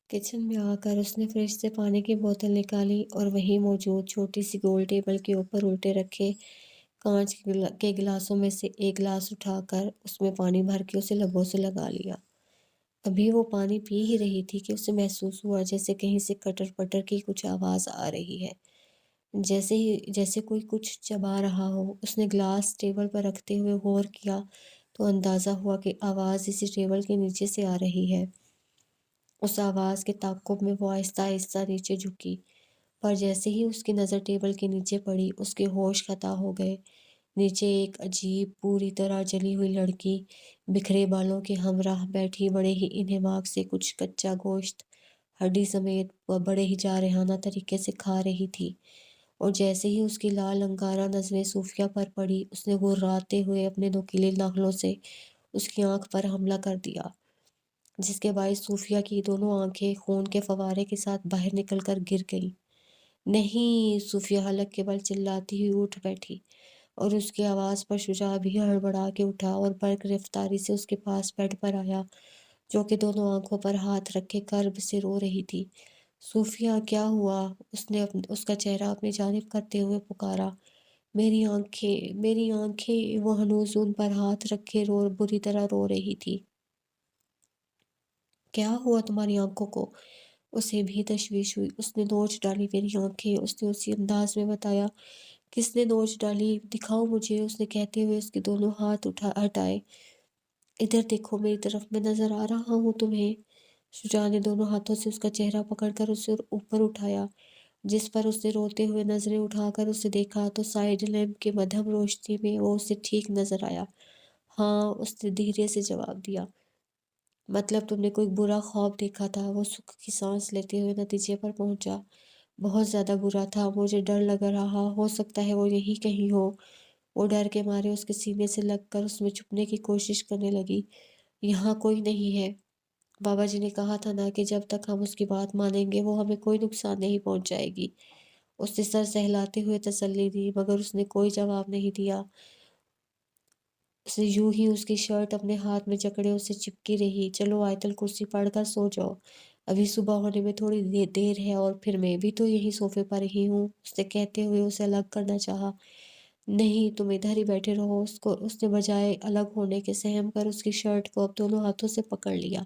Kitchen میں آ کر اس نے فریج سے پانی کی بوتل نکالی اور وہیں موجود چھوٹی سی گول ٹیبل کے اوپر الٹے رکھے کانچ کے گلاسوں میں سے ایک گلاس اٹھا کر اس میں پانی بھر کے اسے لبوں سے لگا لیا۔ ابھی وہ پانی پی ہی رہی تھی کہ اسے محسوس ہوا جیسے کہیں سے کٹر پٹر کی کچھ آواز آ رہی ہے، جیسے کوئی کچھ چبا رہا ہو۔ اس نے گلاس ٹیبل پر رکھتے ہوئے غور کیا تو اندازہ ہوا کہ آواز اسی ٹیبل کے نیچے سے آ رہی ہے۔ اس آواز کے تعاقب میں وہ آہستہ آہستہ نیچے جھکی، پر جیسے ہی اس کی نظر ٹیبل کے نیچے پڑی اس کے ہوش خطا ہو گئے۔ نیچے ایک عجیب پوری طرح جلی ہوئی لڑکی بکھرے بالوں کے ہمراہ بیٹھی بڑے ہی انہماک سے کچھ کچا گوشت ہڈی سمیت بڑے ہی جارحانہ طریقے سے کھا رہی تھی، اور جیسے ہی اس کی لال انگارہ نظریں صوفیہ پر پڑی اس نے غراتے ہوئے اپنے نوکیلے ناخنوں سے اس کی آنکھ پر حملہ کر دیا، جس کے باعث صوفیہ کی دونوں آنکھیں خون کے فوارے کے ساتھ باہر نکل کر گر گئیں۔ نہیں! صوفیہ حلق کے بل چلاتی ہوئی اٹھ بیٹھی، اور اس کی آواز پر شجاع بھی ہڑبڑا کے اٹھا اور برق رفتاری سے اس کے پاس بیڈ پر آیا، جو کہ دونوں آنکھوں پر ہاتھ رکھے کرب سے رو رہی تھی۔ صوفیہ، کیا ہوا؟ اس نے اس کا چہرہ اپنی جانب کرتے ہوئے پکارا۔ میری آنکھیں! وہ ہنوز ان پر ہاتھ رکھے بری طرح رو رہی تھی۔ کیا ہوا تمہاری آنکھوں کو؟ اسے بھی تشویش ہوئی۔ اس نے نوچ ڈالی میری آنکھیں، اس نے اسی انداز میں بتایا۔ کس نے نوچ ڈالی؟ دکھاؤ مجھے، اس نے کہتے ہوئے اس کے دونوں ہاتھ ہٹائے۔ ادھر دیکھو میری طرف، میں نظر آ رہا ہوں تمہیں۔ شجاع نے دونوں ہاتھوں سے اس کا چہرہ پکڑ کر اسے اوپر اٹھایا، جس پر اس نے روتے ہوئے نظریں اٹھا کر اسے دیکھا تو سائیڈ لیمپ کے مدھم روشنی میں وہ اسے ٹھیک نظر آیا۔ ہاں، اس نے دھیرے سے جواب دیا۔ مطلب تم نے کوئی برا خواب دیکھا تھا؟ وہ سکھ کی سانس لیتے ہوئے نتیجے پر پہنچا۔ بہت زیادہ برا تھا، مجھے ڈر لگ رہا، ہو سکتا ہے وہ یہی کہیں ہو۔ وہ ڈر کے مارے اس کے سینے سے لگ کر اس میں چھپنے کی کوشش کرنے لگی۔ یہاں کوئی نہیں ہے۔ بابا جی نے کہا تھا نا کہ جب تک ہم اس کی بات مانیں گے وہ ہمیں کوئی نقصان نہیں پہنچائے گی۔ اس نے سر سہلاتے ہوئے تسلی دی، مگر اس نے کوئی جواب نہیں دیا۔ اس نے یوں ہی اس کی شرٹ اپنے ہاتھ میں جکڑے اسے چپکی رہی۔ چلو آیت الکرسی پڑھ کر سو جاؤ، ابھی صبح ہونے میں تھوڑی دیر ہے، اور پھر میں بھی تو یہی صوفے پر ہی ہوں، اس نے کہتے ہوئے اسے الگ کرنا چاہا۔ نہیں، تم ادھر ہی بیٹھے رہو۔ اس نے بجائے الگ ہونے کے سہم کر اس کی شرٹ کو اب دونوں ہاتھوں سے پکڑ لیا۔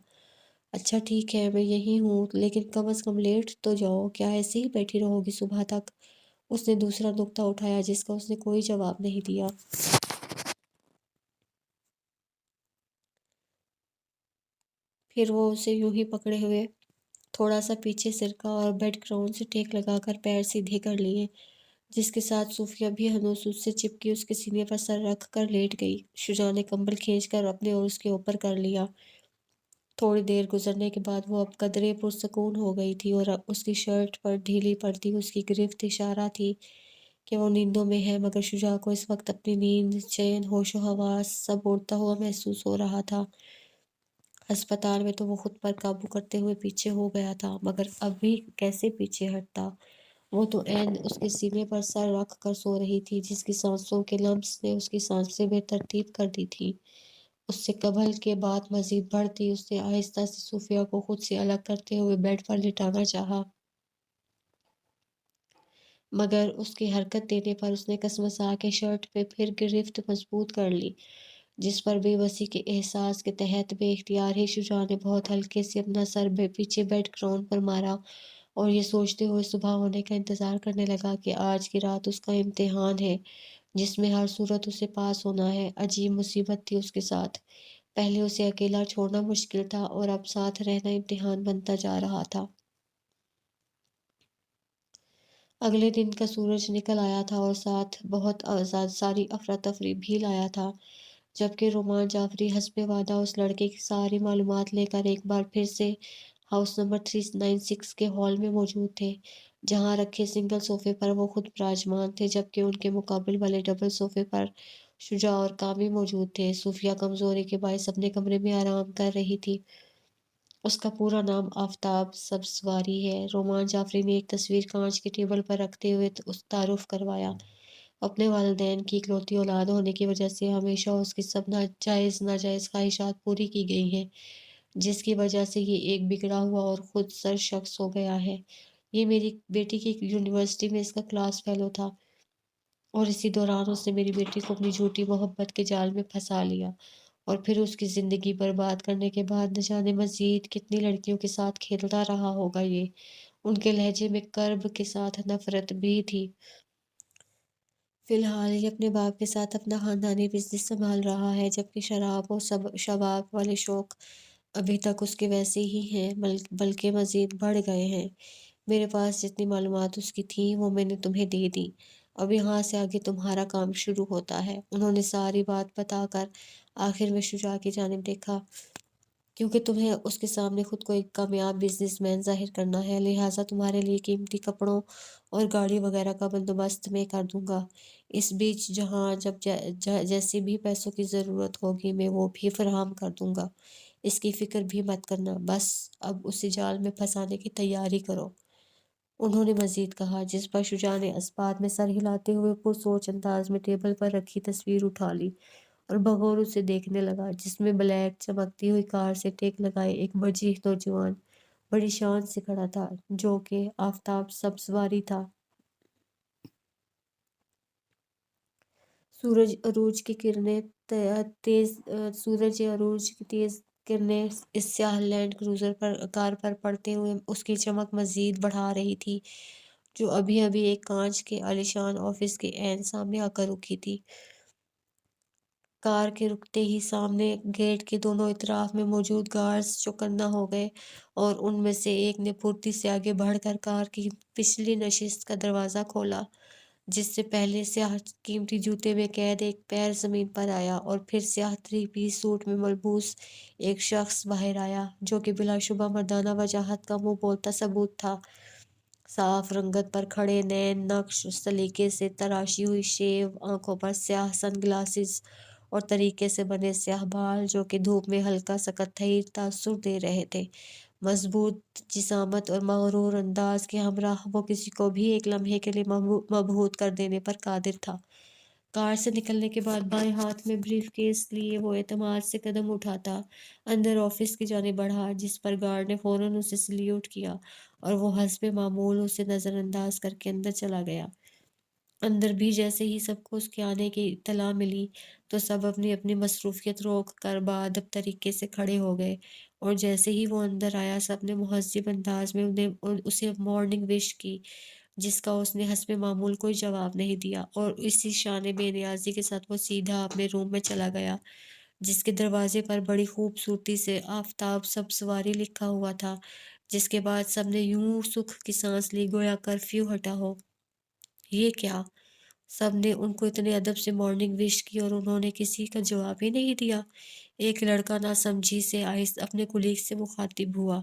اچھا ٹھیک ہے، میں یہی ہوں، لیکن کم از کم لیٹ تو جاؤ، کیا ایسے ہی بیٹھی رہو گی صبح تک؟ اس نے دوسرا نکتہ اٹھایا جس کا اس نے کوئی جواب نہیں دیا۔ پھر وہ اسے یوں ہی پکڑے ہوئے تھوڑا سا پیچھے سرکا اور بیڈ گراؤنڈ سے ٹیک لگا کر پیر سیدھے کر لیے، جس کے ساتھ صوفیہ بھی ہنوز اس سے چپکی اس کے سینے پر سر رکھ کر لیٹ گئی۔ شجاع نے کمبل کھینچ کر اپنے اور اس کے اوپر کر لیا۔ تھوڑی دیر گزرنے کے بعد وہ اب قدرے پرسکون ہو گئی تھی، اور اس کی شرٹ پر ڈھیلی پڑتی اس کی گرفت اشارہ تھی کہ وہ نیندوں میں ہے، مگر شجاع کو اس وقت اپنی نیند، چین، ہوش و حواس سب اڑتا ہوا محسوس ہو رہا تھا۔ ہسپتال میں تو وہ خود پر قابو کرتے ہوئے پیچھے ہو گیا تھا، مگر اب بھی کیسے پیچھے ہٹتا؟ وہ تو عین اس کے سینے پر سر رکھ کر سو رہی تھی، جس کی سانسوں کے لمس نے اس کی سانسیں بے ترتیب کر دی تھی۔ اس سے قبل کے بات مزید بڑھتی، اس نے آہستہ سے صوفیہ کو خود سے الگ کرتے ہوئے بیڈ پر لٹانا چاہا، مگر اس کی حرکت دینے پر اس نے کسمسا کے شرٹ پہ پھر گرفت مضبوط کر لی، جس پر بے بسی کے احساس کے تحت بے اختیار ہی شجاع نے بہت ہلکے سے اپنا سر پیچھے بیڈ گراؤنڈ پر مارا، اور یہ سوچتے ہوئے صبح ہونے کا انتظار کرنے لگا کہ آج کی رات اس کا امتحان ہے، جس میں ہر صورت اسے پاس ہونا ہے۔ عجیب مصیبت تھی اس کے ساتھ، پہلے اسے اکیلا چھوڑنا مشکل تھا، اور اب ساتھ رہنا امتحان بنتا جا رہا تھا۔ اگلے دن کا سورج نکل آیا تھا اور ساتھ بہت ساری افراتفری بھی لایا تھا، جبکہ رومان جعفری حسب وعدہ اس لڑکے کی ساری معلومات لے کر ایک بار پھر سے ہاؤس نمبر 396 کے ہال میں موجود تھے، جہاں رکھے سنگل صوفے پر وہ خود براجمان تھے، جبکہ ان کے مقابل والے ڈبل صوفے پر شجاع اور کامل موجود تھے۔ صوفیہ کمزوری کے باعث اپنے کمرے میں آرام کر رہی تھی۔ اس کا پورا نام آفتاب سبزواری ہے۔ رومان جعفری نے ایک تصویر کانچ کی ٹیبل پر رکھتے ہوئے اس تعارف کروایا۔ اپنے والدین کی اکلوتی اولاد ہونے کی وجہ سے ہمیشہ اس کی سب ناجائز خواہشات پوری کی گئی ہیں۔ جس کی وجہ سے یہ ایک بگڑا ہوا اور خود سر شخص ہو گیا ہے۔ یہ میری بیٹی کی یونیورسٹی میں اس کا کلاس فیلو تھا اور اسی دوران اس نے میری بیٹی کو اپنی جھوٹی محبت کے جال میں پھنسا لیا اور پھر اس کی زندگی برباد کرنے کے بعد نہ جانے مزید کتنی لڑکیوں کے ساتھ کھیلتا رہا ہوگا یہ۔ ان کے لہجے میں کرب کے ساتھ نفرت بھی تھی۔ فی الحال یہ اپنے باپ کے ساتھ اپنا خاندانی بزنس سنبھال رہا ہے، جبکہ شراب اور شباب والے شوق ابھی تک اس کے ویسے ہی ہیں، بلکہ مزید بڑھ گئے ہیں۔ میرے پاس جتنی معلومات اس کی تھیں وہ میں نے تمہیں دے دی۔ اب یہاں سے آگے تمہارا کام شروع ہوتا ہے۔ انہوں نے ساری بات بتا کر آخر میں شجاع کی جانب دیکھا۔ کیونکہ تمہیں اس کے سامنے خود کو ایک کامیاب بزنس مین ظاہر کرنا ہے، لہٰذا تمہارے لیے قیمتی کپڑوں اور گاڑی وغیرہ کا بندوبست میں کر دوں گا۔ اس بیچ جہاں جب جیسی بھی پیسوں کی ضرورت ہوگی میں وہ بھی فراہم کر دوں گا۔ اس کی فکر بھی مت کرنا، بس اب اسے جال میں پھنسانے کی تیاری کرو۔ انہوں نے مزید کہا، جس پر شجاع نے اسبات میں سر ہلاتے ہوئے پرسوچ انداز میں ٹیبل پر رکھی تصویر اٹھا لی اور بغور اسے دیکھنے لگا، جس میں بلیک چمکتی ہوئی کار سے ٹیک لگائے ایک وجیح نوجوان بڑی شان سے کھڑا تھا، جو کہ آفتاب سبزواری تھا۔ سورج عروج کی تیز کرنیں اس سیاہ لینڈ کروزر کار پر پڑتے ہوئے اس کی چمک مزید بڑھا رہی تھی، جو ابھی ابھی ایک کانچ کے عالیشان آفس کے عین سامنے آ کر رکی تھی۔ کار کے رکتے ہی سامنے گیٹ کے دونوں اطراف میں موجود گارڈز چوکنا ہو گئے اور ان میں سے ایک نے پھرتی سے آگے بڑھ کر کار کی پچھلی نشست کا دروازہ کھولا، جس سے پہلے سیاہ قیمتی جوتے میں قید ایک پیر زمین پر آیا اور پھر سیاہ 3 پیس سوٹ میں ملبوس ایک شخص باہر آیا، جو کہ بلا شبہ مردانہ وجاہت کا منہ بولتا ثبوت تھا۔ صاف رنگت پر کھڑے نین نقش، سلیقے سے تراشی ہوئی شیو، آنکھوں پر سیاہ سن گلاسز اور طریقے سے بنے سیاہ بال جو کہ دھوپ میں ہلکا سا قطعی تاثر دے رہے تھے۔ مضبوط جسامت اور مغرور انداز کے ہمراہ وہ کسی کو بھی ایک لمحے کے لیے مبہوت کر دینے پر قادر تھا۔ کار سے نکلنے کے بعد بائیں ہاتھ میں بریف کیس لیے وہ اعتماد سے قدم اٹھاتا اندر آفس کی جانب بڑھا، جس پر گارڈ نے فوراً اسے سلیوٹ کیا اور وہ حسب معمول اسے نظر انداز کر کے اندر چلا گیا۔ اندر بھی جیسے ہی سب کو اس کے آنے کی اطلاع ملی تو سب اپنی اپنی مصروفیت روک کر باادب طریقے سے کھڑے ہو گئے، اور جیسے ہی وہ اندر آیا سب نے مہذب انداز میں اسے مارننگ وش کی، جس کا اس نے حسب معمول کوئی جواب نہیں دیا، اور اسی شان بے نیازی کے ساتھ وہ سیدھا اپنے روم میں چلا گیا، جس کے دروازے پر بڑی خوبصورتی سے آفتاب سبزواری لکھا ہوا تھا۔ جس کے بعد سب نے یوں سکھ کی سانس لی گویا کرفیو ہٹا ہو۔ یہ کیا؟ سب نے ان کو اتنے ادب سے مارننگ وش کی اور انہوں نے کسی کا جواب ہی نہیں دیا۔ ایک لڑکا ناسمجھی سے اپنے کولیگ سے مخاطب ہوا،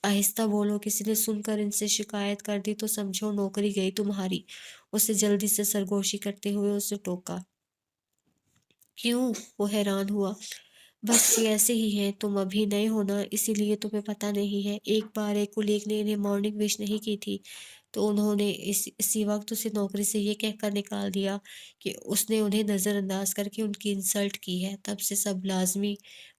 آہستہ بولو، کسی نے سن کر ان سے شکایت کر دی تو سمجھو نوکری گئی تمہاری۔ اسے جلدی سے سرگوشی کرتے ہوئے اسے ٹوکا۔ کیوں؟ وہ حیران ہوا۔ بس یہ ایسے ہی ہیں، تم ابھی نئے ہو نا، اسی لیے تمہیں پتہ نہیں ہے۔ ایک بار ایک کولیگ نے انہیں مارننگ وش نہیں کی تھی تو انہوں نے اسی وقت اسے نوکری سے یہ کہہ کر نکال دیا کہ اس نے انہیں نظر انداز کر کے ان کی انسلٹ کی ہے۔ تب سے سب لازمی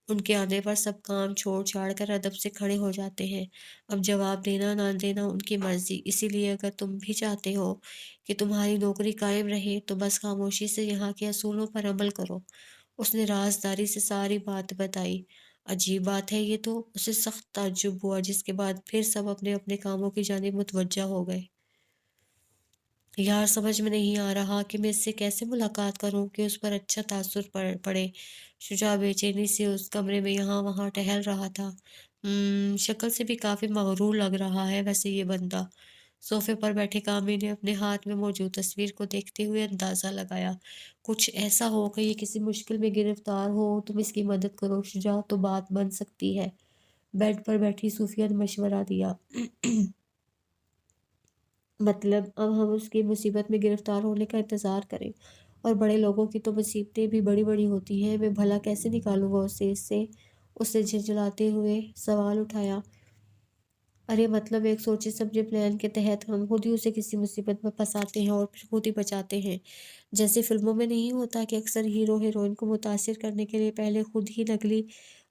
ان کے آنے پر سب کام چھوڑ چھاڑ کر ادب سے کھڑے ہو جاتے ہیں۔ اب جواب دینا نہ دینا ان کی مرضی، اسی لیے اگر تم بھی چاہتے ہو کہ تمہاری نوکری قائم رہے تو بس خاموشی سے یہاں کے اصولوں پر عمل کرو۔ اس نے رازداری سے ساری بات بتائی۔ عجیب بات ہے یہ تو، اسے سخت تعجب ہوا، جس کے بعد پھر سب اپنے اپنے کاموں کی جانب متوجہ ہو گئے۔ یار سمجھ میں نہیں آ رہا کہ میں اس سے کیسے ملاقات کروں کہ اس پر اچھا تاثر پڑے۔ شجاع بے چینی سے اس کمرے میں یہاں وہاں ٹہل رہا تھا۔ شکل سے بھی کافی مغرور لگ رہا ہے ویسے یہ بندہ۔ صوفے پر بیٹھے کامی نے اپنے ہاتھ میں موجود تصویر کو دیکھتے ہوئے اندازہ لگایا، کچھ ایسا ہو کہ یہ کسی مشکل میں گرفتار ہو، تم اس کی مدد کرو شجاع، تو بات بن سکتی ہے۔ بیڈ پر بیٹھی صوفیہ نے مشورہ دیا۔ مطلب اب ہم اس کی مصیبت میں گرفتار ہونے کا انتظار کریں، اور بڑے لوگوں کی تو مصیبتیں بھی بڑی بڑی ہوتی ہیں، میں بھلا کیسے نکالوں گا اسے اس سے؟ اسے جھنجھلاتے ہوئے سوال اٹھایا۔ ارے مطلب ایک سوچے سمجھے پلان کے تحت ہم خود ہی اسے کسی مصیبت میں پھنساتے ہیں اور پھر خود ہی بچاتے ہیں، جیسے فلموں میں نہیں ہوتا کہ اکثر ہیرو ہیروئن کو متاثر کرنے کے لیے پہلے خود ہی نقلی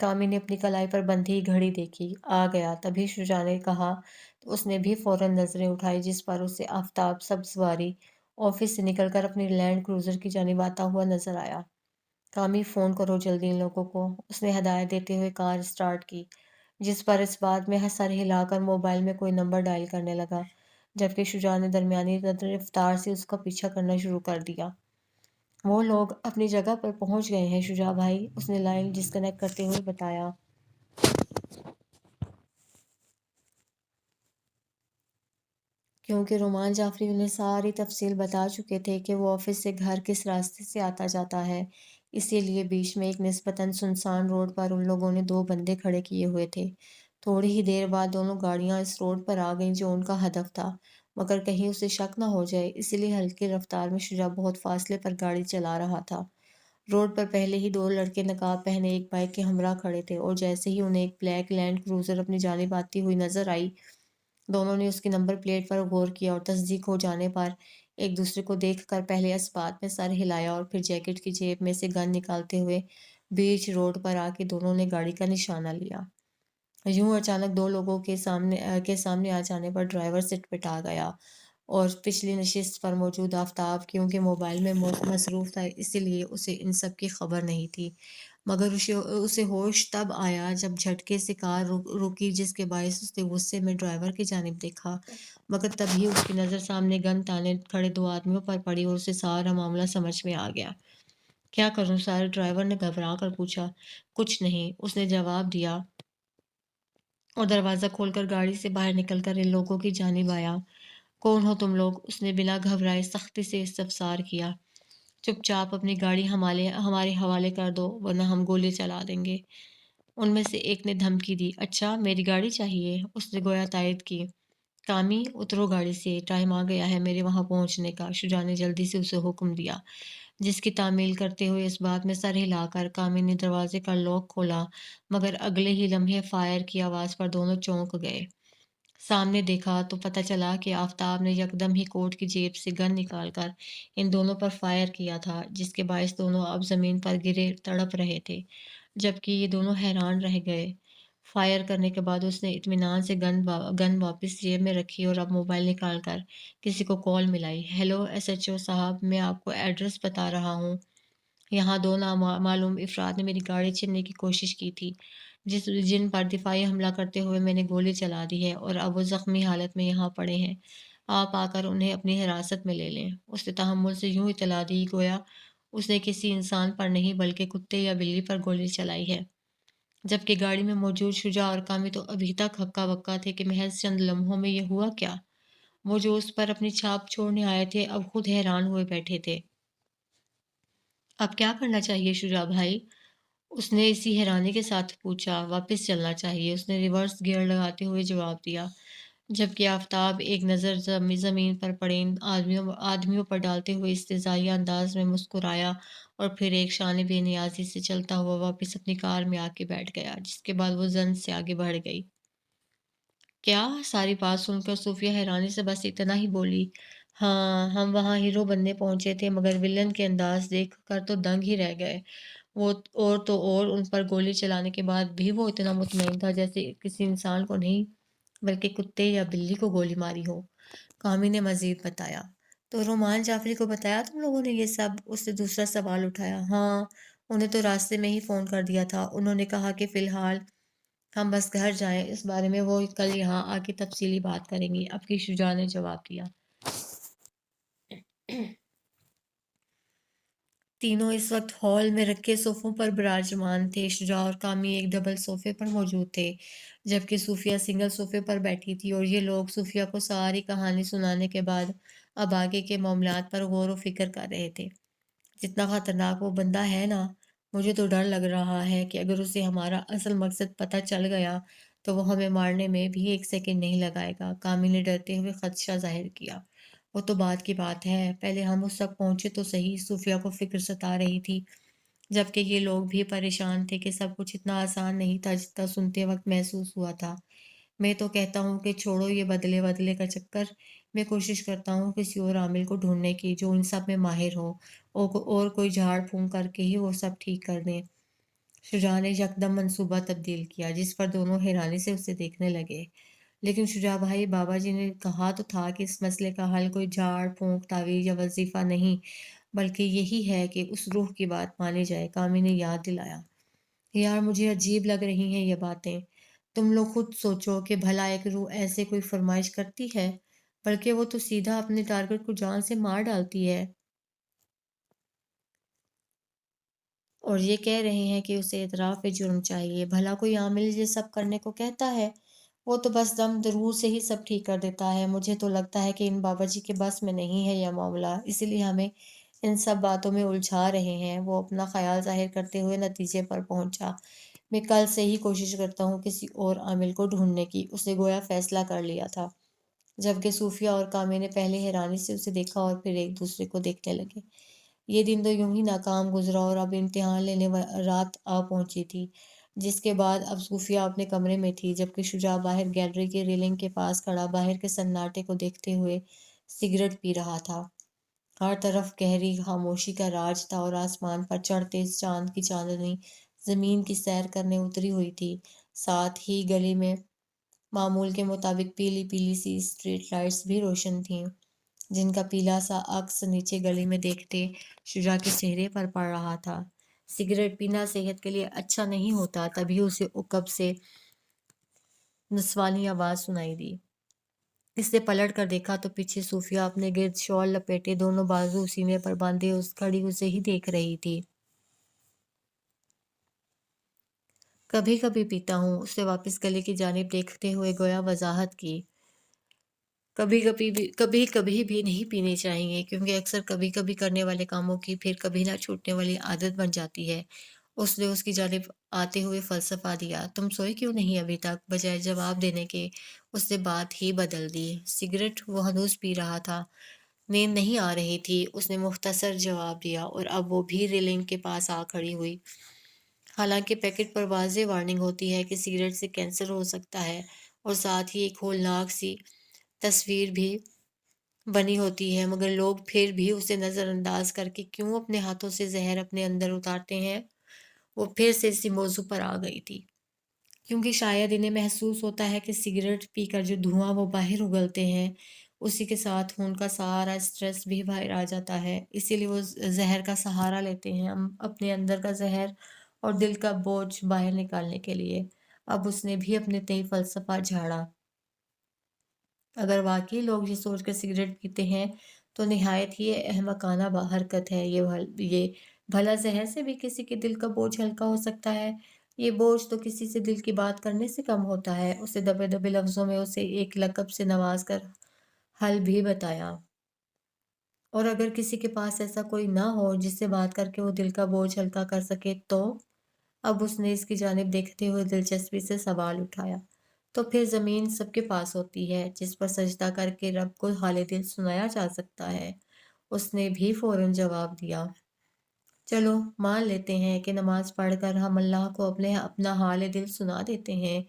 کامی نے اپنی کلائی پر بندھی گھڑی دیکھی، آ گیا۔ تبھی شجاع نے کہا تو اس نے بھی فوراً نظریں اٹھائی، جس پر اسے آفتاب سبزواری آفس سے نکل کر اپنی لینڈ کروزر کی جانب آتا ہوا نظر آیا۔ کامی، فون کرو جلدی ان لوگوں کو، اس نے ہدایت دیتے ہوئے کار اسٹارٹ کی، جس پر اس بات میں سر ہلا کر موبائل میں کوئی نمبر ڈائل کرنے لگا، جبکہ شجاع نے درمیانی رفتار سے اس کا پیچھا کرنا شروع کر دیا۔ وہ لوگ اپنی جگہ پر پہنچ گئے ہیں شجاع بھائی، اس نے لائن ڈسکنیکٹ کرتے ہوئے بتایا۔ کیونکہ رومان جعفری انہیں ساری تفصیل بتا چکے تھے کہ وہ آفس سے گھر کس راستے سے آتا جاتا ہے، اسی لیے بیچ میں ایک نسبتاً سنسان روڈ پر ان لوگوں نے دو بندے کھڑے کیے ہوئے تھے۔ تھوڑی ہی دیر بعد دونوں گاڑیاں اس روڈ پر آ گئیں جو ان کا ہدف تھا، مگر کہیں اسے شک نہ ہو جائے اسی لیے ہلکی رفتار میں شجاع بہت فاصلے پر گاڑی چلا رہا تھا۔ روڈ پر پہلے ہی دو لڑکے نقاب پہنے ایک بائک کے ہمراہ کھڑے تھے، اور جیسے ہی انہیں ایک بلیک لینڈ کروزر اپنی جانب آتی ہوئی نظر آئی، دونوں نے اس کی نمبر پلیٹ پر غور کیا اور تصدیق ہو جانے پر ایک دوسرے کو دیکھ کر پہلے اس بات میں سر ہلایا اور پھر جیکٹ کی جیب میں سے گن نکالتے ہوئے بیچ روڈ پر آ کے دونوں نے گاڑی کا نشانہ لیا۔ یوں اچانک دو لوگوں کے سامنے آ جانے پر ڈرائیور سٹ پٹا گیا، اور پچھلی نشست پر موجود آفتاب کیونکہ موبائل میں مصروف تھا اسی لیے اسے ان سب کی خبر نہیں تھی، مگر اسے ہوش تب آیا جب جھٹکے سے کار رکی، جس کے باعث اس نے غصے میں ڈرائیور کی جانب دیکھا، مگر تبھی اس کی نظر سامنے گن تانے کھڑے دو آدمیوں پر پڑی اور اسے سارا معاملہ سمجھ میں آ گیا۔ کیا کروں سر؟ ڈرائیور نے گھبرا کر پوچھا۔ کچھ نہیں، اس نے جواب دیا اور دروازہ کھول کر گاڑی سے باہر نکل کر ان لوگوں کی جانب آیا۔ کون ہو تم لوگ؟ اس نے بلا گھبرائے سختی سے استفسار کیا۔ چپ چاپ اپنی گاڑی ہمارے حوالے کر دو ورنہ ہم گولی چلا دیں گے، ان میں سے ایک نے دھمکی دی۔ اچھا، میری گاڑی چاہیے؟ اس نے گویا تائید کی۔ کامی، اترو گاڑی سے، ٹائم آ گیا ہے میرے وہاں پہنچنے کا، شجاع نے جلدی سے اسے حکم دیا، جس کی تعمیل کرتے ہوئے اس بات میں سر ہلا کر کامی نے دروازے کا لاک کھولا، مگر اگلے ہی لمحے فائر کی آواز پر دونوں چونک گئے۔ سامنے دیکھا تو پتہ چلا کہ آفتاب نے یکدم ہی کوٹ کی جیب سے گن نکال کر ان دونوں پر فائر کیا تھا، جس کے باعث دونوں اب زمین پر گرے تڑپ رہے تھے، جبکہ یہ دونوں حیران رہ گئے۔ فائر کرنے کے بعد اس نے اطمینان سے گن واپس جیب میں رکھی اور اب موبائل نکال کر کسی کو کال ملائی۔ ہیلو ایس ایچ او صاحب، میں آپ کو ایڈریس بتا رہا ہوں، یہاں دو نامعلوم افراد نے میری گاڑی چھیننے کی کوشش کی تھی، جن پر دفاعی حملہ کرتے ہوئے میں نے گولی چلا دی ہے اور اب وہ زخمی حالت میں یہاں پڑے ہیں، آپ آ کر انہیں اپنی حراست میں لے لیں۔ اس نے تحمل سے یوں اطلاع دی گویا اس نے کسی انسان پر نہیں بلکہ کتے یا بلی پر گولی چلائی ہے، جبکہ گاڑی میں موجود شجاع اور کامی تو ابھی تک ہکا بکا تھے کہ محض چند لمحوں میں یہ ہوا کیا۔ وہ جو اس پر اپنی چھاپ چھوڑنے آئے تھے اب خود حیران ہوئے بیٹھے تھے۔ اب کیا کرنا چاہیے شجاع بھائی؟ اس نے اسی حیرانی کے ساتھ پوچھا۔ واپس چلنا چاہیے، اس نے ریورس گیئر لگاتے ہوئے جواب دیا، جبکہ آفتاب ایک نظر زمین پر پڑے ان آدمیوں پر ڈالتے ہوئے استہزائیہ انداز میں مسکرایا اور پھر ایک شان بے نیازی سے چلتا ہوا واپس اپنی کار میں آ کے بیٹھ گیا، جس کے بعد وہ زن سے آگے بڑھ گئی۔ کیا؟ ساری بات سن کر صوفیہ حیرانی سے بس اتنا ہی بولی، ہاں، ہم وہاں ہیرو بننے پہنچے تھے مگر ولن کے انداز دیکھ کر تو دنگ ہی رہ گئے، وہ اور تو اور ان پر گولی چلانے کے بعد بھی وہ اتنا مطمئن تھا جیسے کسی انسان کو نہیں بلکہ کتے یا بلی کو گولی ماری ہو۔ کامی نے مزید بتایا۔ تو رومان جعفری کو بتایا تم لوگوں نے یہ سب؟ اس نے دوسرا سوال اٹھایا۔ ہاں، انہیں تو راستے میں ہی فون کر دیا تھا، انہوں نے کہا کہ فی الحال ہم بس گھر جائیں، اس بارے میں وہ کل یہاں آ کے تفصیلی بات کریں گی، اب کی شجاع نے جواب دیا۔ تینوں اس وقت ہال میں رکھے صوفوں پر براجمان تھے۔ شجاع اور کامی ایک ڈبل صوفے پر موجود تھے، جبکہ صوفیہ سنگل صوفے پر بیٹھی تھی، اور یہ لوگ صوفیہ کو ساری کہانی سنانے کے بعد اب آگے کے معاملات پر غور و فکر کر رہے تھے۔ جتنا خطرناک وہ بندہ ہے نا، مجھے تو ڈر لگ رہا ہے کہ اگر اسے ہمارا اصل مقصد پتہ چل گیا تو وہ ہمیں مارنے میں بھی ایک سیکنڈ نہیں لگائے گا۔ کامی نے ڈرتے ہوئے خدشہ ظاہر کیا۔ وہ تو بات کی بات ہے، پہلے ہم اس تک پہنچے تو صحیح۔ صوفیہ کو فکر ستا رہی تھی، جبکہ یہ لوگ بھی پریشان تھے کہ سب کچھ اتنا آسان نہیں تھا جتنا سنتے وقت محسوس ہوا تھا۔ میں تو کہتا ہوں کہ چھوڑو یہ بدلے بدلے کا چکر، میں کوشش کرتا ہوں کسی اور عامل کو ڈھونڈنے کی جو ان سب میں ماہر ہو، اور کوئی جھاڑ پھونک کر کے ہی وہ سب ٹھیک کر دیں۔ شجاع نے یکدم منصوبہ تبدیل کیا، جس پر دونوں حیرانی سے اسے دیکھنے لگے۔ لیکن شجاع بھائی، بابا جی نے کہا تو تھا کہ اس مسئلے کا حل کوئی جھاڑ پھونک تعویذ یا وظیفہ نہیں، بلکہ یہی ہے کہ اس روح کی بات مانی جائے۔ کامی نے یاد دلایا۔ یار، مجھے عجیب لگ رہی ہیں یہ باتیں۔ تم لوگ خود سوچو کہ بھلا ایک روح ایسے کوئی فرمائش کرتی ہے؟ بلکہ وہ تو سیدھا اپنے ٹارگٹ کو جان سے مار ڈالتی ہے، اور یہ کہہ رہے ہیں کہ اسے اعتراف جرم چاہیے۔ بھلا کوئی عامل یہ سب کرنے کو کہتا ہے؟ وہ تو بس دم درور سے ہی سب ٹھیک کر دیتا ہے۔ مجھے تو لگتا ہے کہ ان بابا جی کے بس میں نہیں ہے یہ معاملہ، اسی لیے ہمیں ان سب باتوں میں الجھا رہے ہیں۔ وہ اپنا خیال ظاہر کرتے ہوئے نتیجے پر پہنچا۔ میں کل سے ہی کوشش کرتا ہوں کسی اور عامل کو ڈھونڈنے کی، اسے گویا فیصلہ کر لیا تھا۔ جبکہ صوفیہ اور کامے نے پہلے حیرانی سے اسے دیکھا اور پھر ایک دوسرے کو دیکھنے لگے۔ یہ دن تو یوں ہی ناکام گزرا اور اب امتحان لینے رات آ پہنچی تھی، جس کے بعد اب صوفیہ اپنے کمرے میں تھی، جبکہ شجاع باہر گیلری کی ریلنگ کے پاس کھڑا باہر کے سناٹے کو دیکھتے ہوئے سگریٹ پی رہا تھا۔ ہر طرف گہری خاموشی کا راج تھا اور آسمان پر چڑھتے اس چاند کی چاندنی زمین کی سیر کرنے اتری ہوئی تھی۔ ساتھ ہی گلی میں معمول کے مطابق پیلی پیلی سی اسٹریٹ لائٹس بھی روشن تھیں، جن کا پیلا سا عکس نیچے گلی میں دیکھتے شجاع کے چہرے پر پڑ رہا تھا۔ سگریٹ پینا صحت کے لیے اچھا نہیں ہوتا۔ تبھی اسے عقب سے نسوانی آواز سنائی دی۔ اس نے پلٹ کر دیکھا تو پیچھے صوفیہ اپنے گرد شال لپیٹے دونوں بازو سینے پر باندھے کھڑی اسے ہی دیکھ رہی تھی۔ کبھی کبھی پیتا ہوں، اس نے واپس گلی کی جانب دیکھتے ہوئے گویا وضاحت کی۔ کبھی کبھی بھی نہیں پینے چاہیے، کیونکہ اکثر کبھی کبھی کرنے والے کاموں کی پھر کبھی نہ چھوٹنے والی عادت بن جاتی ہے۔ اس نے اس کی جانب آتے ہوئے فلسفہ دیا۔ تم سوئے کیوں نہیں ابھی تک؟ بجائے جواب دینے کے اس نے بات ہی بدل دی۔ سگریٹ وہ ہنوز پی رہا تھا۔ نیند نہیں آ رہی تھی، اس نے مختصر جواب دیا، اور اب وہ بھی ریلنگ کے پاس آ کھڑی ہوئی۔ حالانکہ پیکٹ پر واضح وارننگ ہوتی ہے کہ سگریٹ سے کینسر ہو سکتا ہے، اور ساتھ ہی ایک ہولناک سی تصویر بھی بنی ہوتی ہے، مگر لوگ پھر بھی اسے نظر انداز کر کے کیوں اپنے ہاتھوں سے زہر اپنے اندر اتارتے ہیں؟ وہ پھر سے اسی موضوع پر آ گئی تھی، کیونکہ شاید انہیں محسوس ہوتا ہے کہ سگریٹ پی کر جو دھواں وہ باہر اگلتے ہیں، اسی کے ساتھ خون کا سارا سٹریس بھی باہر آ جاتا ہے۔ اسی لیے وہ زہر کا سہارا لیتے ہیں اپنے اندر کا زہر اور دل کا بوجھ باہر نکالنے کے لیے۔ اب اس نے بھی اپنے تئیں فلسفہ جھاڑا۔ اگر واقعی لوگ یہ سوچ کر سگریٹ پیتے ہیں تو نہایت ہی احمقانہ حرکت ہے۔ یہ بھلا زہر سے بھی کسی کے دل کا بوجھ ہلکا ہو سکتا ہے؟ یہ بوجھ تو کسی سے دل کی بات کرنے سے کم ہوتا ہے۔ اسے دبے دبے لفظوں میں اسے ایک لقب سے نواز کر حل بھی بتایا۔ اور اگر کسی کے پاس ایسا کوئی نہ ہو جس سے بات کر کے وہ دل کا بوجھ ہلکا کر سکے تو؟ اب اس نے اس کی جانب دیکھتے ہوئے دلچسپی سے سوال اٹھایا۔ تو پھر زمین سب کے پاس ہوتی ہے، جس پر سجدہ کر کے رب کو حال دل سنایا جا سکتا ہے۔ اس نے بھی فوراً جواب دیا۔ چلو مان لیتے ہیں کہ نماز پڑھ کر ہم اللہ کو اپنا حال دل سنا دیتے ہیں،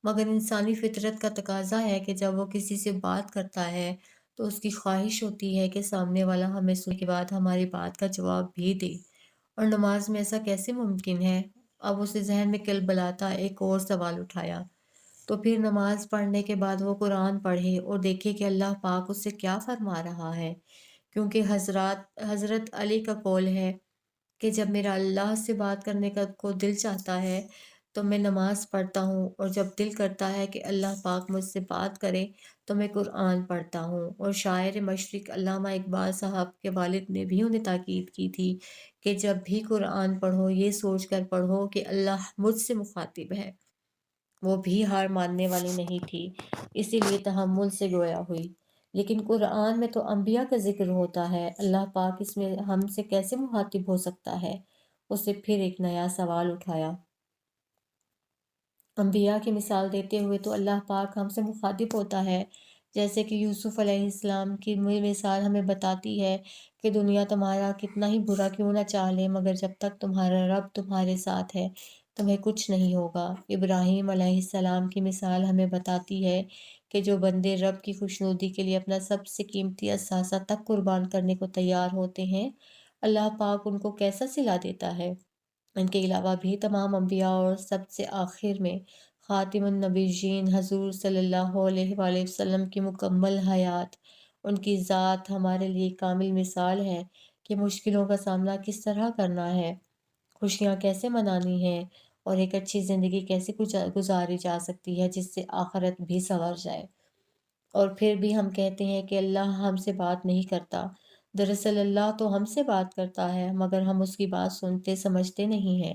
مگر انسانی فطرت کا تقاضا ہے کہ جب وہ کسی سے بات کرتا ہے تو اس کی خواہش ہوتی ہے کہ سامنے والا ہمیں سننے کے بعد ہماری بات کا جواب بھی دے۔ اور نماز میں ایسا کیسے ممکن ہے؟ اب اسے ذہن میں کلبلاتا ایک اور سوال اٹھایا۔ تو پھر نماز پڑھنے کے بعد وہ قرآن پڑھے اور دیکھے کہ اللہ پاک اس سے کیا فرما رہا ہے، کیونکہ حضرت علی کا قول ہے کہ جب میرا اللہ سے بات کرنے کو دل چاہتا ہے تو میں نماز پڑھتا ہوں، اور جب دل کرتا ہے کہ اللہ پاک مجھ سے بات کرے تو میں قرآن پڑھتا ہوں۔ اور شاعر مشرق علامہ اقبال صاحب کے والد نے بھی انہیں تاکید کی تھی کہ جب بھی قرآن پڑھو یہ سوچ کر پڑھو کہ اللہ مجھ سے مخاطب ہے۔ وہ بھی ہار ماننے والی نہیں تھی، اسی لیے تحمل سے گویا ہوئی۔ لیکن قرآن میں تو انبیاء کا ذکر ہوتا ہے، اللہ پاک اس میں ہم سے کیسے مخاطب ہو سکتا ہے؟ اس نے پھر ایک نیا سوال اٹھایا۔ انبیاء کی مثال دیتے ہوئے تو اللہ پاک ہم سے مخاطب ہوتا ہے، جیسے کہ یوسف علیہ السلام کی مثال ہمیں بتاتی ہے کہ دنیا تمہارا کتنا ہی برا کیوں نہ چاہ لے، مگر جب تک تمہارا رب تمہارے ساتھ ہے تمہیں کچھ نہیں ہوگا۔ ابراہیم علیہ السلام کی مثال ہمیں بتاتی ہے کہ جو بندے رب کی خوشنودی کے لیے اپنا سب سے قیمتی اثاثہ تک قربان کرنے کو تیار ہوتے ہیں، اللہ پاک ان کو کیسا صلہ دیتا ہے۔ ان کے علاوہ بھی تمام انبیاء اور سب سے آخر میں خاتم النبیین حضور صلی اللہ علیہ وآلہ وسلم کی مکمل حیات، ان کی ذات ہمارے لیے کامل مثال ہے کہ مشکلوں کا سامنا کس طرح کرنا ہے، خوشیاں کیسے منانی ہیں، اور ایک اچھی زندگی کیسے گزاری جا سکتی ہے جس سے آخرت بھی سنور جائے۔ اور پھر بھی ہم کہتے ہیں کہ اللہ ہم سے بات نہیں کرتا۔ دراصل اللہ تو ہم سے بات کرتا ہے، مگر ہم اس کی بات سنتے سمجھتے نہیں ہیں۔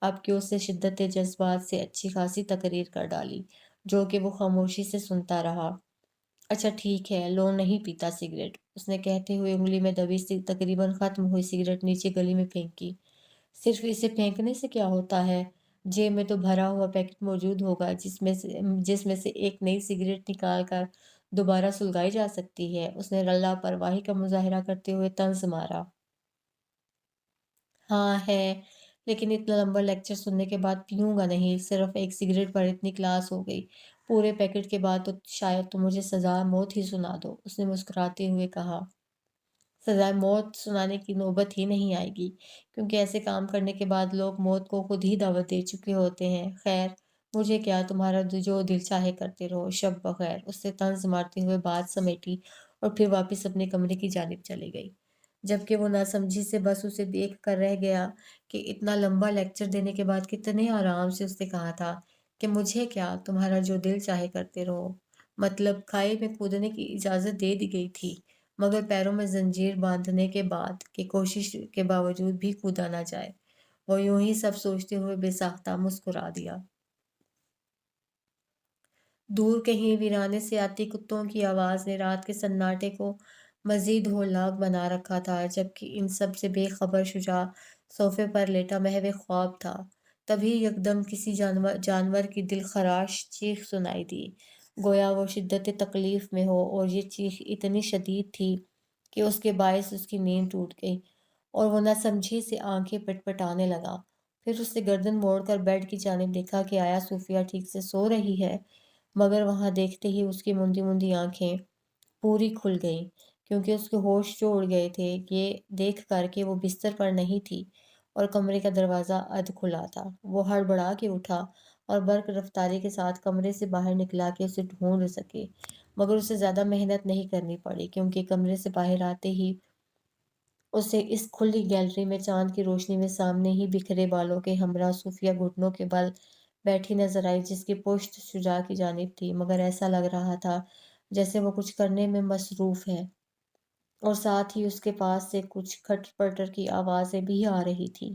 اب کہ اس سے شدت جذبات سے اچھی خاصی تقریر کر ڈالی، جو کہ وہ خاموشی سے سنتا رہا۔ اچھا ٹھیک ہے، لو نہیں پیتا سگریٹ، اس نے کہتے ہوئے انگلی میں دبی سی تقریباً ختم ہوئی سگریٹ نیچے گلی میں پھینکی۔ صرف اسے پھینکنے سے کیا ہوتا ہے؟ جیب میں تو بھرا ہوا پیکٹ موجود ہوگا جس میں سے ایک نئی سگریٹ نکال کر دوبارہ سلگائی جا سکتی ہے۔ اس نے لاپرواہی کا مظاہرہ کرتے ہوئے طنز مارا۔ ہاں ہے، لیکن اتنا لمبا لیکچر سننے کے بعد پیوں گا نہیں، صرف ایک سگریٹ پر اتنی کلاس ہو گئی، پورے پیکٹ کے بعد تو شاید تم مجھے سزا موت ہی سنا دو، اس نے مسکراتے ہوئے کہا۔ سزائے موت سنانے کی نوبت ہی نہیں آئے گی، کیونکہ ایسے کام کرنے کے بعد لوگ موت کو خود ہی دعوت دے چکے ہوتے ہیں۔ خیر، مجھے کیا، تمہارا جو دل چاہے کرتے رہو، شب بخیر، اس سے طنز مارتے ہوئے بات سمیٹی اور پھر واپس اپنے کمرے کی جانب چلی گئی، جبکہ وہ ناسمجھی سے بس اسے دیکھ کر رہ گیا کہ اتنا لمبا لیکچر دینے کے بعد کتنے آرام سے اس نے کہا تھا کہ مجھے کیا، تمہارا جو دل چاہے کرتے رہو، مطلب کھائی میں کودنے کی اجازت دے دی گئی تھی، مگر پیروں میں زنجیر باندھنے کے بعد کہ کوشش کے باوجود بھی کودا نہ جائے۔ وہ یوں ہی سب سوچتے ہوئے بے ساختہ مسکرا دیا۔ دور کہیں ویرانے سے آتی کتوں کی آواز نے رات کے سناٹے کو مزید ہولناک بنا رکھا تھا، جبکہ ان سب سے بے خبر شجاع صوفے پر لیٹا محو خواب تھا۔ تبھی یکدم کسی جانور کی دل خراش چیخ سنائی دی، گویا وہ شدت تکلیف میں ہو، اور یہ چیخ اتنی شدید تھی کہ اس کے باعث اس کی نیند ٹوٹ گئی اور وہ نہ سمجھی سے آنکھیں پٹپٹانے لگا۔ پھر اس نے گردن موڑ کر بیڈ کی جانب دیکھا کہ آیا صوفیہ ٹھیک سے سو رہی ہے، مگر وہاں دیکھتے ہی اس کی مندی مندی آنکھیں پوری کھل گئیں، کیونکہ اس کے ہوش جو اڑ گئے تھے یہ دیکھ کر کہ وہ بستر پر نہیں تھی اور کمرے کا دروازہ ادھ کھلا تھا۔ وہ ہڑبڑا کے اٹھا اور برق رفتاری کے ساتھ کمرے سے باہر نکلا کہ اسے ڈھونڈ سکے، مگر اسے زیادہ محنت نہیں کرنی پڑی، کیونکہ کمرے سے باہر آتے ہی اسے اس کھلی گیلری میں چاند کی روشنی میں سامنے ہی بکھرے بالوں کے ہمراہ صوفیہ گھٹنوں کے بل بیٹھی نظر آئی، جس کی پشت شجاع کی جانب تھی، مگر ایسا لگ رہا تھا جیسے وہ کچھ کرنے میں مصروف ہے، اور ساتھ ہی اس کے پاس سے کچھ کھٹر پٹر کی آوازیں بھی آ رہی تھیں۔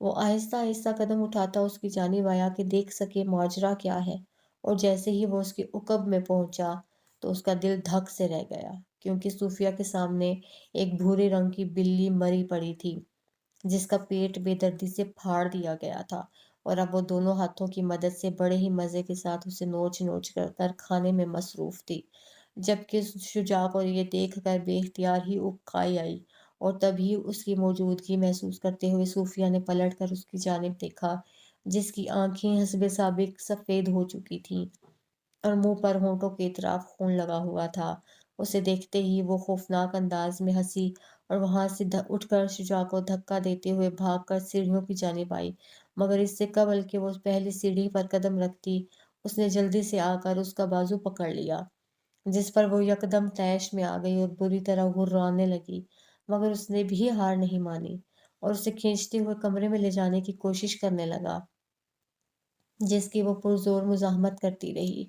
وہ آہستہ آہستہ قدم اٹھاتا اس کی جانب آیا کہ دیکھ سکے ماجرا کیا ہے، اور جیسے ہی وہ اس کے عقب میں پہنچا تو اس کا دل دھک سے رہ گیا، کیونکہ صوفیہ کے سامنے ایک بھورے رنگ کی بلی مری پڑی تھی، جس کا پیٹ بے دردی سے پھاڑ دیا گیا تھا، اور اب وہ دونوں ہاتھوں کی مدد سے بڑے ہی مزے کے ساتھ اسے نوچ نوچ کر کھانے میں مصروف تھی، جبکہ شجاع کو یہ دیکھ کر بے اختیار ہی اکائی آئی، اور تبھی اس کی موجودگی محسوس کرتے ہوئے صوفیہ نے پلٹ کر اس کی جانب دیکھا، جس کی آنکھیں حسب سابق سفید ہو چکی تھیں اور منہ پر ہونٹوں کے اطراف خون لگا ہوا تھا۔ اسے دیکھتے ہی وہ خوفناک انداز میں ہنسی اور وہاں سے اٹھ کر شجاع کو دھکا دیتے ہوئے بھاگ کر سیڑھیوں کی جانب آئی، مگر اس سے قبل کہ وہ پہلی سیڑھی پر قدم رکھتی، اس نے جلدی سے آ کر اس کا بازو پکڑ لیا، جس پر وہ یکدم طیش میں آ گئی اور بری طرح گھرانے لگی، مگر اس نے بھی ہار نہیں مانی اور اسے کھینچتے ہوئے کمرے میں لے جانے کی کوشش کرنے لگا، جس کی وہ پرزور مزاحمت کرتی رہی۔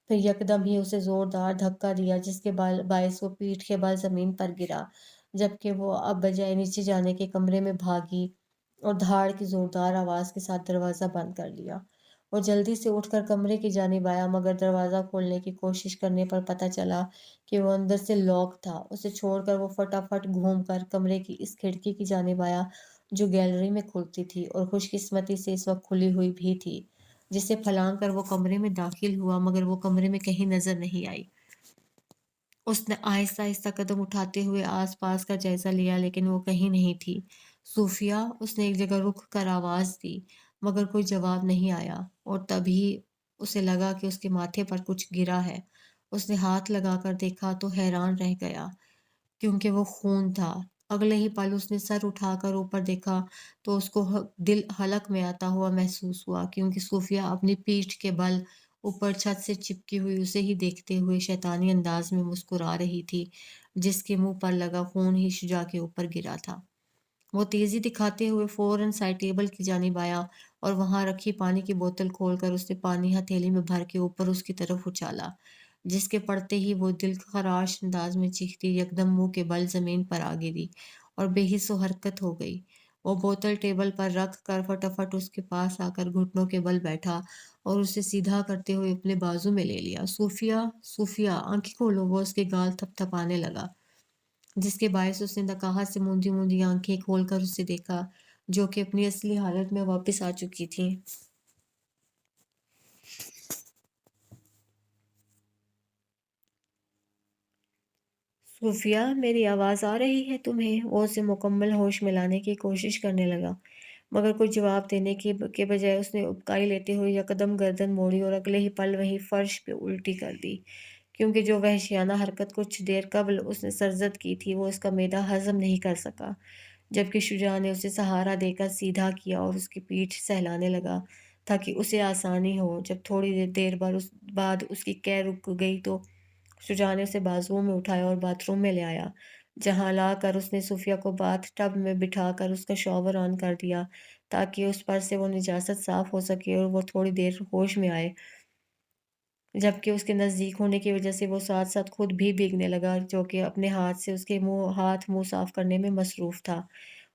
پھر یکدم ہی اسے زوردار دھکا دیا، جس کے باعث وہ پیٹھ کے بل زمین پر گرا، جبکہ وہ اب بجائے نیچے جانے کے کمرے میں بھاگی اور دھاڑ کی زوردار آواز کے ساتھ دروازہ بند کر لیا۔ وہ جلدی سے اٹھ کر کمرے کی جانب آیا، مگر دروازہ کھولنے کی کوشش کرنے پر پتہ چلا کہ وہ اندر سے لاک تھا۔ اسے چھوڑ کر وہ فٹافٹ گھوم کر کمرے کی اس کھڑکی کی جانب آیا جو گیلری میں کھلتی تھی اور خوش قسمتی سے اس وقت کھلی ہوئی بھی تھی، جسے پھلانگ کر وہ کمرے میں داخل ہوا، مگر وہ کمرے میں کہیں نظر نہیں آئی۔ اس نے آہستہ آہستہ قدم اٹھاتے ہوئے آس پاس کا جائزہ لیا، لیکن وہ کہیں نہیں تھی۔ صوفیہ، اس نے ایک جگہ رک کر آواز دی، مگر کوئی جواب نہیں آیا، اور تبھی اسے لگا کہ اس کے ماتھے پر کچھ گرا ہے۔ اس نے ہاتھ لگا کر دیکھا تو حیران رہ گیا، کیونکہ وہ خون تھا، اگلے ہی پل اس نے سر اٹھا کر اوپر دیکھا تو اس کو دل حلق میں آتا ہوا محسوس ہوا، کیونکہ صوفیہ اپنی پیٹھ کے بل اوپر چھت سے چپکی ہوئی اسے ہی دیکھتے ہوئے شیطانی انداز میں مسکرا رہی تھی، جس کے منہ پر لگا خون ہی شجاع کے اوپر گرا تھا۔ وہ تیزی دکھاتے ہوئے فوراً سائڈ ٹیبل کی جانب آیا اور وہاں رکھی پانی کی بوتل کھول کر اس نے پانی ہتھیلی میں بھر کے اوپر اس کی طرف اچھالا، جس کے پڑتے ہی وہ دل خراش انداز میں چیختی یکدم منہ کے بل زمین پر آ گری اور بے حس و حرکت ہو گئی۔ وہ بوتل ٹیبل پر رکھ کر فٹافٹ اس کے پاس آ کر گھٹنوں کے بل بیٹھا اور اسے سیدھا کرتے ہوئے اپنے بازو میں لے لیا۔ صوفیہ، صوفیہ، آنکھیں کھولو! وہ اس کے گال تھپ تھپانے لگا، جس کے باعث اس نے نکاہت سے موندی موندی آنکھیں کھول کر اسے دیکھا، جو کہ اپنی اصلی حالت میں واپس آ چکی تھی۔ صوفیہ، میری آواز آ رہی ہے تمہیں؟ وہ اسے مکمل ہوش میں لانے کی کوشش کرنے لگا، مگر کچھ جواب دینے کے بجائے اس نے ابکائی لیتے ہوئے یکدم گردن موڑی اور اگلے ہی پل وہیں فرش پہ الٹی کر دی، کیونکہ جو وحشیانہ حرکت کچھ دیر قبل اس نے سرزد کی تھی وہ اس کا معدہ ہضم نہیں کر سکا، جبکہ شجاع نے اسے سہارا دے کر سیدھا کیا اور اس کی پیٹھ سہلانے لگا تاکہ اسے آسانی ہو۔ جب تھوڑی دیر بعد اس کی قے رک گئی تو شجاع نے اسے بازوؤں میں اٹھایا اور باتھ روم میں لے آیا، جہاں لا کر اس نے صوفیہ کو باتھ ٹب میں بٹھا کر اس کا شاور آن کر دیا تاکہ اس پر سے وہ نجاست صاف ہو سکے اور وہ تھوڑی دیر ہوش میں آئے، جبکہ اس کے نزدیک ہونے کی وجہ سے وہ ساتھ ساتھ خود بھی بھیگنے لگا، جو کہ اپنے ہاتھ سے اس کے منہ صاف کرنے میں مصروف تھا۔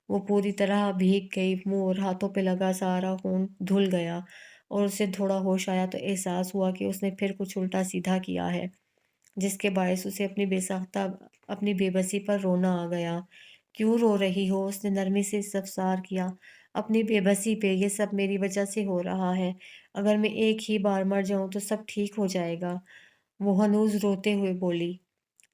وہ پوری طرح بھیگ گئی، منہ اور ہاتھوں پہ لگا سارا خون دھل گیا اور اسے تھوڑا ہوش آیا تو احساس ہوا کہ اس نے پھر کچھ الٹا سیدھا کیا ہے، جس کے باعث اسے اپنی بے بسی پر رونا آ گیا۔ کیوں رو رہی ہو؟ اس نے نرمی سے استفسار کیا۔ اپنی بے بسی پہ، یہ سب میری وجہ سے ہو رہا ہے، اگر میں ایک ہی بار مر جاؤں تو سب ٹھیک ہو جائے گا، وہ ہنوز روتے ہوئے بولی۔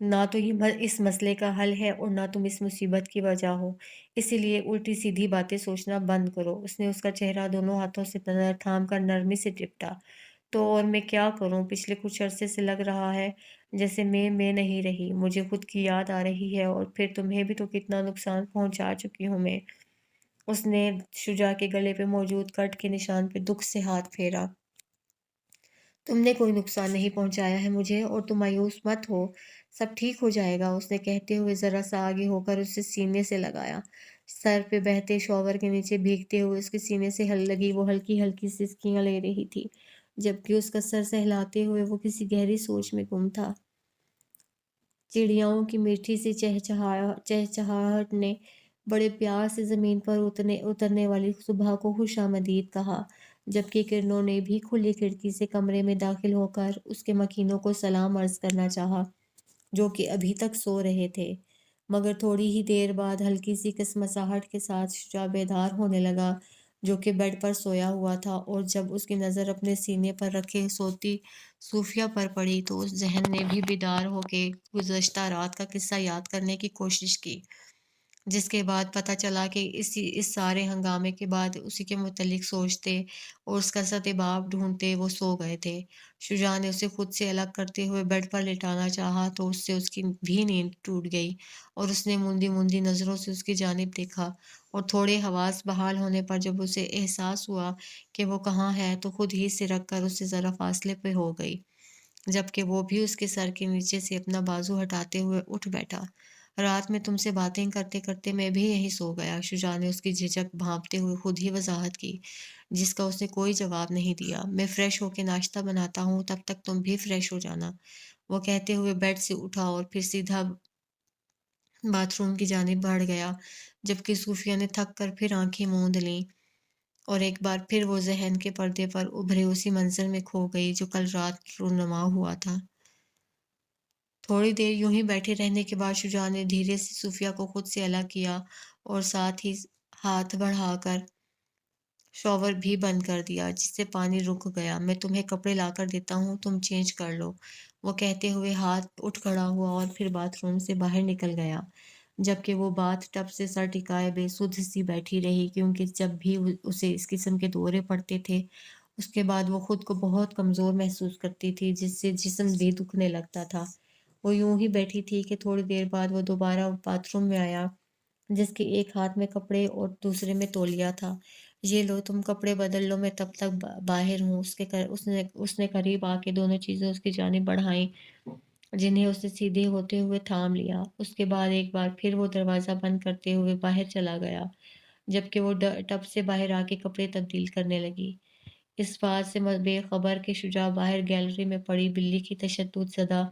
نہ تو یہ اس مسئلے کا حل ہے اور نہ تم اس مصیبت کی وجہ ہو، اسی لیے الٹی سیدھی باتیں سوچنا بند کرو۔ اس نے اس کا چہرہ دونوں ہاتھوں سے تھام کر نرمی سے ٹپٹا۔ تو اور میں کیا کروں؟ پچھلے کچھ عرصے سے لگ رہا ہے جیسے میں نہیں رہی، مجھے خود کی یاد آ رہی ہے، اور پھر تمہیں بھی تو کتنا نقصان پہنچا چکی ہوں میں۔ اس نے شجاع کے گلے پہ موجود کٹ کے نشان پہ دکھ سے ہاتھ پھیرا۔ تم نے کوئی نقصان نہیں پہنچایا ہے مجھے، اور تم مایوس مت ہو، سب ٹھیک ہو جائے گا، اس نے کہتے ہوئے ذرا سا آگے ہو کر اسے سینے سے لگایا۔ سر پہ بہتے شاور کے نیچے بھیگتے ہوئے اس کے سینے سے لگی وہ ہلکی ہلکی سسکیاں لے رہی تھی، جبکہ اس کا سر سہلاتے ہوئے وہ کسی گہری سوچ میں گم تھا۔ چڑیاؤں کی میٹھی سی چہچہاہٹ نے بڑے پیار سے زمین پر اترنے والی صبح کو خوش آمدید کہا، جبکہ کرنوں نے بھی کھلی کھڑکی سے کمرے میں داخل ہو کر اس کے مکینوں کو سلام عرض کرنا چاہا، جو کہ ابھی تک سو رہے تھے۔ مگر تھوڑی ہی دیر بعد ہلکی سی کسمساہٹ کے ساتھ شجاع بیدار ہونے لگا، جو کہ بیڈ پر سویا ہوا تھا، اور جب اس کی نظر اپنے سینے پر رکھے سوتی صوفیہ پر پڑی تو اس ذہن نے بھی بیدار ہو کے گزشتہ رات کا قصہ یاد کرنے کی کوشش کی، جس کے بعد پتہ چلا کہ اس سارے ہنگامے کے بعد اسی کے متعلق سوچتے اور اس کا سدباب ڈھونڈتے وہ سو گئے تھے۔ شجاع نے اسے خود سے الگ کرتے ہوئے بیڈ پر لٹانا چاہا تو اس سے اس کی بھی نیند ٹوٹ گئی، اور اس نے موندی موندی نظروں سے اس کی جانب دیکھا، اور تھوڑے حواس بحال ہونے پر جب اسے احساس ہوا کہ وہ کہاں ہے تو خود ہی سے رکھ کر اس سے ذرا فاصلے پہ ہو گئی، جبکہ وہ بھی اس کے سر کے نیچے سے اپنا بازو ہٹاتے ہوئے اٹھ بیٹھا۔ رات میں تم سے باتیں کرتے کرتے میں بھی یہیں سو گیا، شجاع نے اس کی جھجک بھانپتے ہوئے خود ہی وضاحت کی، جس کا اس نے کوئی جواب نہیں دیا۔ میں فریش ہو کے ناشتہ بناتا ہوں، تب تک تم بھی فریش ہو جانا، وہ کہتے ہوئے بیڈ سے اٹھا اور پھر سیدھا باتھ روم کی جانب بڑھ گیا، جبکہ صوفیہ نے تھک کر پھر آنکھیں موند لیں اور ایک بار پھر وہ ذہن کے پردے پر ابھرے اسی منظر میں کھو گئی جو کل رات رونما ہوا تھا۔ تھوڑی دیر یوں ہی بیٹھے رہنے کے بعد شجاع نے دھیرے سے صوفیہ کو خود سے الگ کیا اور ساتھ ہی ہاتھ بڑھا کر شاور بھی بند کر دیا، جس سے پانی رک گیا۔ میں تمہیں کپڑے لا کر دیتا ہوں، تم چینج کر لو، وہ کہتے ہوئے ہاتھ اٹھ کھڑا ہوا اور پھر باتھ روم سے باہر نکل گیا، جبکہ وہ باتھ ٹب سے سر ٹکائے بے سدھ سی بیٹھی رہی، کیونکہ جب بھی اسے اس قسم کے دورے پڑتے تھے اس کے بعد وہ خود کو بہت کمزور محسوس کرتی تھی، جس سے جسم بھی دکھنے لگتا تھا۔ وہ یوں ہی بیٹھی تھی کہ تھوڑی دیر بعد وہ دوبارہ باتھ روم میں آیا جس کے ایک ہاتھ میں کپڑے اور دوسرے میں تولیہ تھا۔ یہ لو تم کپڑے بدل لو، میں تب تک باہر ہوں۔ اس نے قریب آ کے دونوں چیزیں اس کی جانب بڑھائیں جنہیں اس نے سیدھے ہوتے ہوئے تھام لیا۔ اس کے بعد ایک بار پھر وہ دروازہ بند کرتے ہوئے باہر چلا گیا، جبکہ وہ ٹب سے باہر آ کے کپڑے تبدیل کرنے لگی۔ اس بات سے بے خبر کہ شجاع باہر گیلری میں پڑی بلی کی تشدد زدہ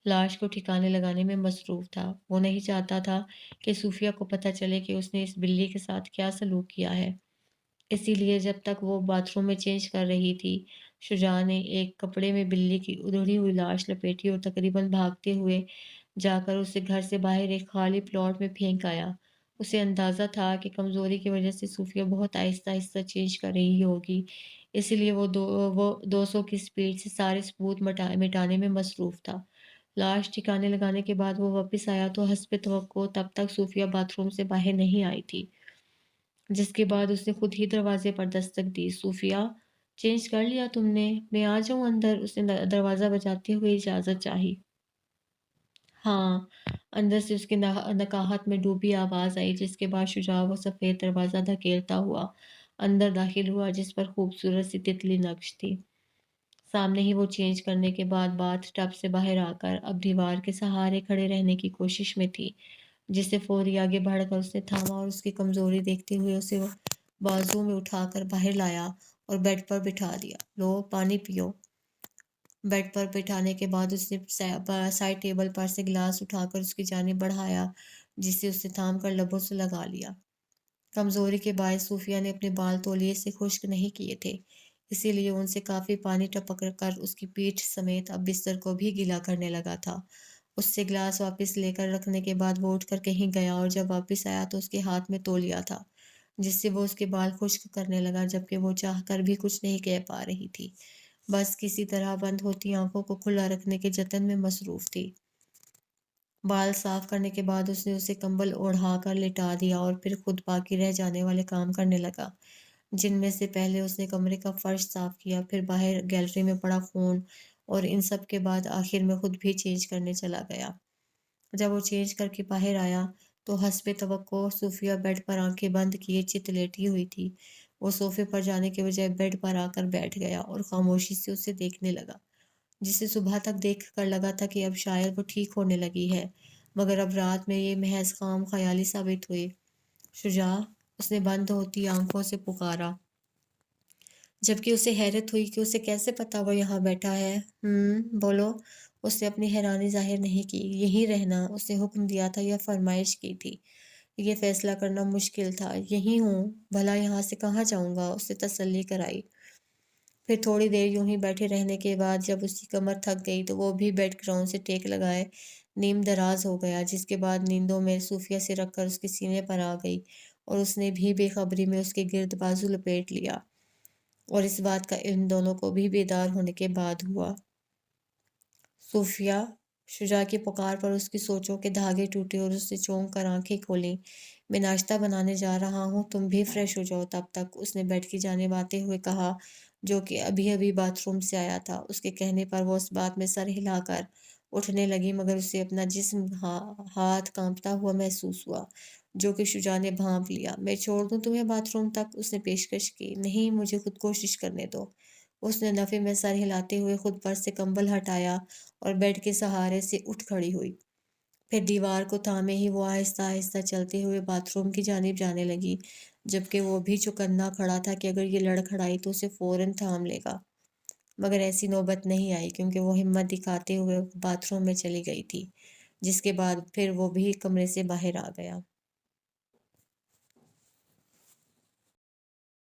لاش کو ٹھکانے لگانے میں مصروف تھا۔ وہ نہیں چاہتا تھا کہ صوفیہ کو پتہ چلے کہ اس نے اس بلی کے ساتھ کیا سلوک کیا ہے۔ اسی لیے جب تک وہ باتھ روم میں چینج کر رہی تھی، شجاع نے ایک کپڑے میں بلی کی ادھڑی ہوئی لاش لپیٹی اور تقریباً بھاگتے ہوئے جا کر اسے گھر سے باہر ایک خالی پلاٹ میں پھینک آیا۔ اسے اندازہ تھا کہ کمزوری کی وجہ سے صوفیہ بہت آہستہ آہستہ چینج کر رہی ہوگی، اسی لیے وہ 200 کی سپیڈ سے سارے ثبوت مٹانے میں مصروف تھا۔ لاش ٹھکانے لگانے کے بعد وہ واپس آیا تو حسب توقع تب تک صوفیہ باتھ روم سے باہر نہیں آئی تھی، جس کے بعد اس نے خود ہی دروازے پر دستک دی۔ صوفیہ، چینج کر لیا تم نے؟ میں آ جاؤں اندر؟ اس نے دروازہ بجاتے ہوئے اجازت چاہی۔ ہاں، اندر سے اس کی نکاہت میں ڈوبی آواز آئی، جس کے بعد شجاع وہ سفید دروازہ دھکیلتا ہوا اندر داخل ہوا جس پر خوبصورت سی تتلی نقش تھی۔ سامنے ہی وہ چینج کرنے کے بعد باتھ ٹب سے باہر آ کر اب دیوار کے سہارے کھڑے رہنے کی کوشش میں تھی، جسے فوری آگے بڑھ کر اس نے تھاما اور اس کی کمزوری دیکھتے ہوئے اسے بازو میں اٹھا کر باہر لایا اور بیڈ پر بٹھا دیا۔ لو، پانی پیو۔ بیڈ پر بٹھانے کے بعد اس نے سائڈ ٹیبل پر سے گلاس اٹھا کر اس کی جانب بڑھایا، جسے اس نے تھام کر لبوں سے لگا لیا۔ کمزوری کے باعث صوفیہ نے اپنے بال تولیے سے خشک نہیں کیے تھے، اسی لیے ان سے کافی پانی ٹپک کر اس کی پیٹھ سمیت اب بستر کو بھی گیلا کرنے لگا تھا۔ اس سے گلاس واپس لے کر رکھنے کے بعد وہ اٹھ کر کہیں گیا اور جب واپس آیا تو اس کے ہاتھ میں تولیہ تھا، جس سے وہ اس کے بال خشک کرنے لگا، جبکہ وہ چاہ کر بھی کچھ نہیں کہہ پا رہی تھی، بس کسی طرح بند ہوتی آنکھوں کو کھلا رکھنے کے جتن میں مصروف تھی۔ بال صاف کرنے کے بعد اس نے اسے کمبل اوڑھا کر لٹا دیا اور پھر خود باقی رہ جانے والے کام کرنے لگا، جن میں سے پہلے اس نے کمرے کا فرش صاف کیا، پھر باہر گیلری میں پڑا خون، اور ان سب کے بعد آخر میں خود بھی چینج کرنے چلا گیا۔ جب وہ چینج کر کے باہر آیا تو حسب توقع صوفیہ بیڈ پر آنکھیں بند کیے چت لیٹی ہوئی تھی۔ وہ صوفے پر جانے کے بجائے بیڈ پر آ کر بیٹھ گیا اور خاموشی سے اسے دیکھنے لگا، جسے صبح تک دیکھ کر لگا تھا کہ اب شاید وہ ٹھیک ہونے لگی ہے، مگر اب رات میں یہ محض خام خیالی ثابت ہوئی۔ شجاع، اس نے بند ہوتی آنکھوں سے پکارا، جبکہ اسے حیرت ہوئی کہ اسے کیسے پتا وہ یہاں بیٹھا ہے۔ بولو۔ اس نے اپنی حیرانی ظاہر نہیں کی۔ یہیں رہنا، اس نے حکم دیا تھا یا فرمائش کی تھی؟ یہ فیصلہ کرنا مشکل تھا۔ یہیں ہوں، بھلا یہاں سے کہاں جاؤں گا؟ اس نے تسلی کرائی۔ پھر تھوڑی دیر یوں ہی بیٹھے رہنے کے بعد جب اس کی کمر تھک گئی تو وہ بھی بیڈ گراؤنڈ سے ٹیک لگائے نیم دراز ہو گیا، جس کے بعد نیندوں میں صوفیہ سے رکھ کر اس کے سینے پر آ گئی اور اس نے بھی بے خبری میں اس کے گرد بازو لپیٹ لیا، اور اس بات کا علم دونوں کو بھی بیدار ہونے کے بعد ہوا۔ صوفیہ، شجاع کی پکار پر اس کی سوچوں کے دھاگے ٹوٹے اور اس نے چونک کر آنکھیں کھولیں۔ میں ناشتہ بنانے جا رہا ہوں، تم بھی فریش ہو جاؤ تب تک، اس نے بیڈ کی جانب آتے ہوئے کہا، جو کہ ابھی ابھی باتھ روم سے آیا تھا۔ اس کے کہنے پر وہ اس بات میں سر ہلا کر اٹھنے لگی، مگر اسے اپنا جسم ہاتھ کانپتا ہوا محسوس ہوا، جو کہ شجاع نے بھانپ لیا۔ میں چھوڑ دوں تمہیں باتھ روم تک؟ اس نے پیشکش کی۔ نہیں، مجھے خود کوشش کرنے دو، اس نے نفی میں سر ہلاتے ہوئے خود پر سے کمبل ہٹایا اور بیڈ کے سہارے سے اٹھ کھڑی ہوئی۔ پھر دیوار کو تھامے ہی وہ آہستہ آہستہ چلتے ہوئے باتھ روم کی جانب جانے لگی، جبکہ وہ بھی چوکنا کھڑا تھا کہ اگر یہ لڑکھڑائی تو اسے فوراً تھام لے گا، مگر ایسی نوبت نہیں آئی کیونکہ وہ ہمت دکھاتے ہوئے باتھ روم میں چلی گئی تھی، جس کے بعد پھر وہ بھی کمرے سے باہر آ گیا۔